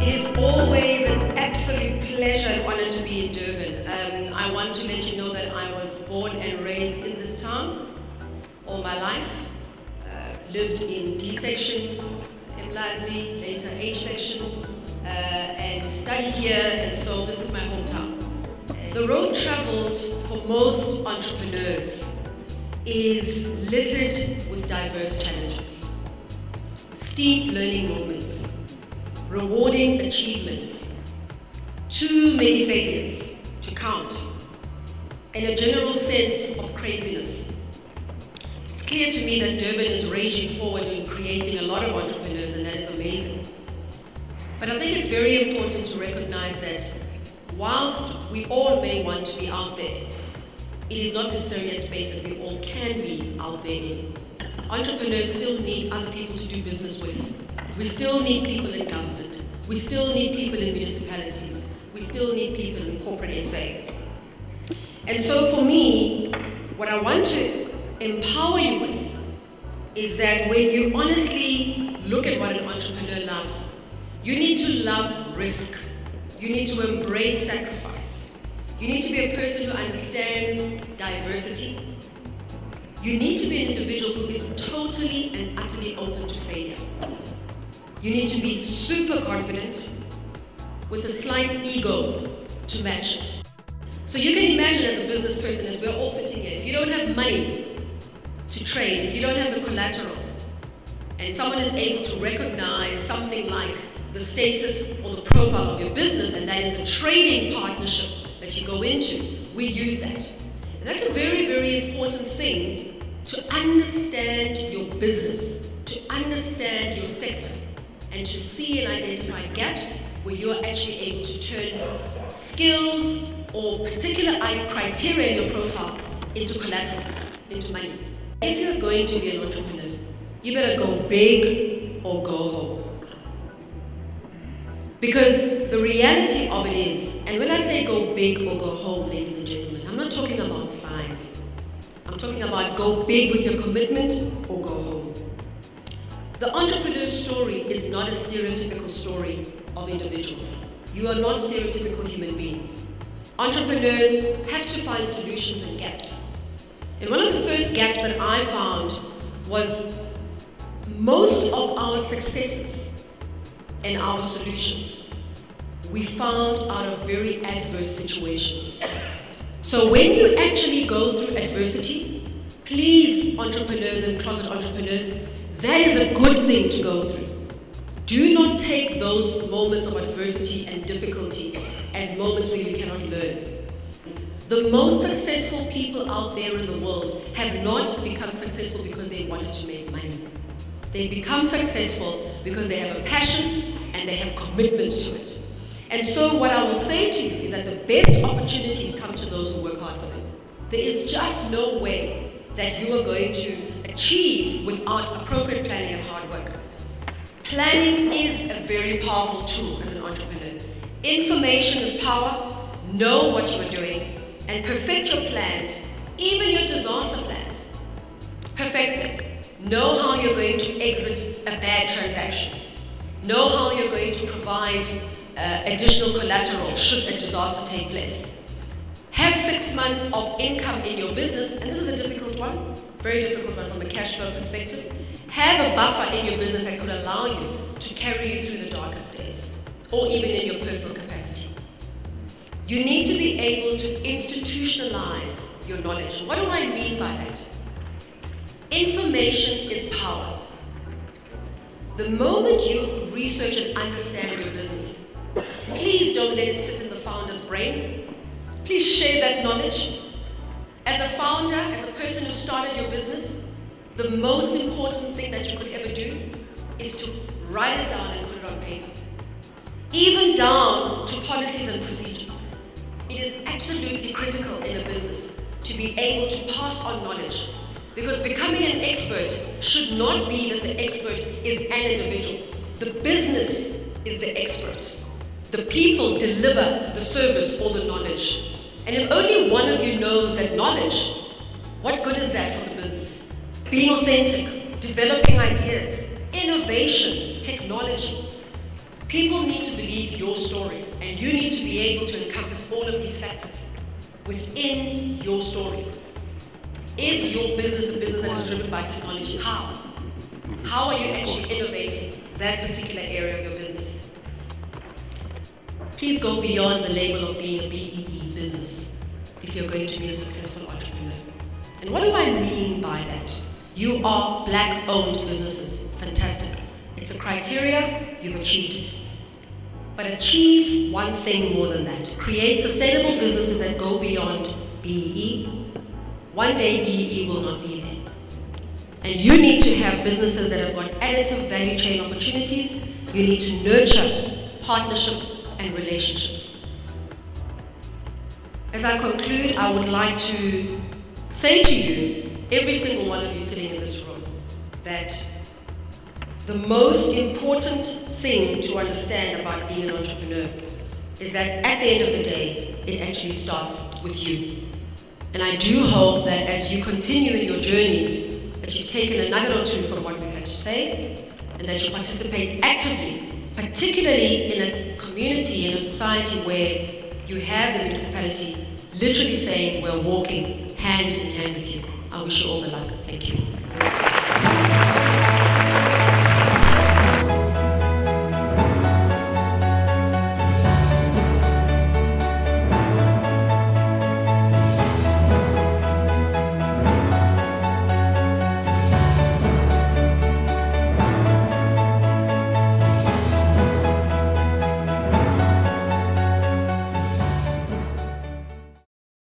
It is always an absolute pleasure and honor to be in Durban. I want to let you know that I was born and raised in this town all my life. Lived in D section, Mlazi, later H section, and studied here, and so this is my hometown. The road traveled for most entrepreneurs is littered with diverse challenges, steep learning moments, rewarding achievements, too many failures to count, and a general sense of craziness. It's clear to me that Durban is raging forward in creating a lot of entrepreneurs, and that is amazing. But I think it's very important to recognize that whilst we all may want to be out there, it is not necessarily a space that we all can be out there in. Entrepreneurs still need other people to do business with. We still need people in government. We still need people in municipalities. We still need people in corporate SA. And so for me, what I want to empower you with is that when you honestly look at what an entrepreneur loves, you need to love risk. You need to embrace sacrifice. You need to be a person who understands diversity. You need to be an individual who is totally and utterly open to failure. You need to be super confident with a slight ego to match it. So you can imagine as a business person, as we're all sitting here, if you don't have money to trade, if you don't have the collateral, and someone is able to recognize something like the status or the profile of your business, and that is the trading partnership that you go into, we use that. And that's a very, very important thing, to understand your business, to understand your sector, and to see and identify gaps where you're actually able to turn skills or particular criteria in your profile into collateral, into money. If you're going to be an entrepreneur, you better go big or go home. Because the reality of it is, and when I say go big or go home, ladies and gentlemen, I'm not talking about size. I'm talking about go big with your commitment or go home. The entrepreneur's story is not a stereotypical story of individuals. You are not stereotypical human beings. Entrepreneurs have to find solutions and gaps. And one of the first gaps that I found was most of our successes and our solutions we found out of very adverse situations. So when you actually go through adversity, please, entrepreneurs and closet entrepreneurs, that is a good thing to go through. Do not take those moments of adversity and difficulty as moments where you cannot learn. The most successful people out there in the world have not become successful because they wanted to make money. They become successful because they have a passion and they have commitment to it. And so what I will say to you is that the best opportunities come to those who work hard for them. There is just no way that you are going to achieve without appropriate planning and hard work. Planning is a very powerful tool as an entrepreneur. Information is power. Know what you are doing and perfect your plans, even your disaster plans. Perfect them. Know how you're going to exit a bad transaction. Know how you're going to provide additional collateral should a disaster take place. Have 6 months of income in your business, and this is a difficult one, very difficult one from a cash flow perspective. Have a buffer in your business that could allow you to carry you through the darkest days, or even in your personal capacity. You need to be able to institutionalize your knowledge. What do I mean by that? Information is power. The moment you research and understand your business, please don't let it sit in the founder's brain. Please share that knowledge. As a founder, as a person who started your business, the most important thing that you could ever do is to write it down and put it on paper. Even down to policies and procedures. It is absolutely critical in a business to be able to pass on knowledge. Because becoming an expert should not be that the expert is an individual. The business is the expert. The people deliver the service or the knowledge. And if only one of you knows that knowledge, what good is that for the business? Being authentic, developing ideas, innovation, technology. People need to believe your story, and you need to be able to encompass all of these factors within your story. Is your business a business that is driven by technology? How? How are you actually innovating that particular area of your business? Please go beyond the label of being a BEE business if you're going to be a successful entrepreneur. And what do I mean by that? You are Black-owned businesses. Fantastic. It's a criteria, you've achieved it. But achieve one thing more than that. Create sustainable businesses that go beyond BEE. One day BEE will not be there. And you need to have businesses that have got additive value chain opportunities. You need to nurture partnership and relationships. As I conclude, I would like to say to you, every single one of you sitting in this room, that the most important thing to understand about being an entrepreneur is that at the end of the day, it actually starts with you. And I do hope that as you continue in your journeys, that you've taken a nugget or two from what we had to say, and that you participate actively, particularly in a community, in a society where you have the municipality literally saying we're walking hand in hand with you. I wish you all the luck. Thank you.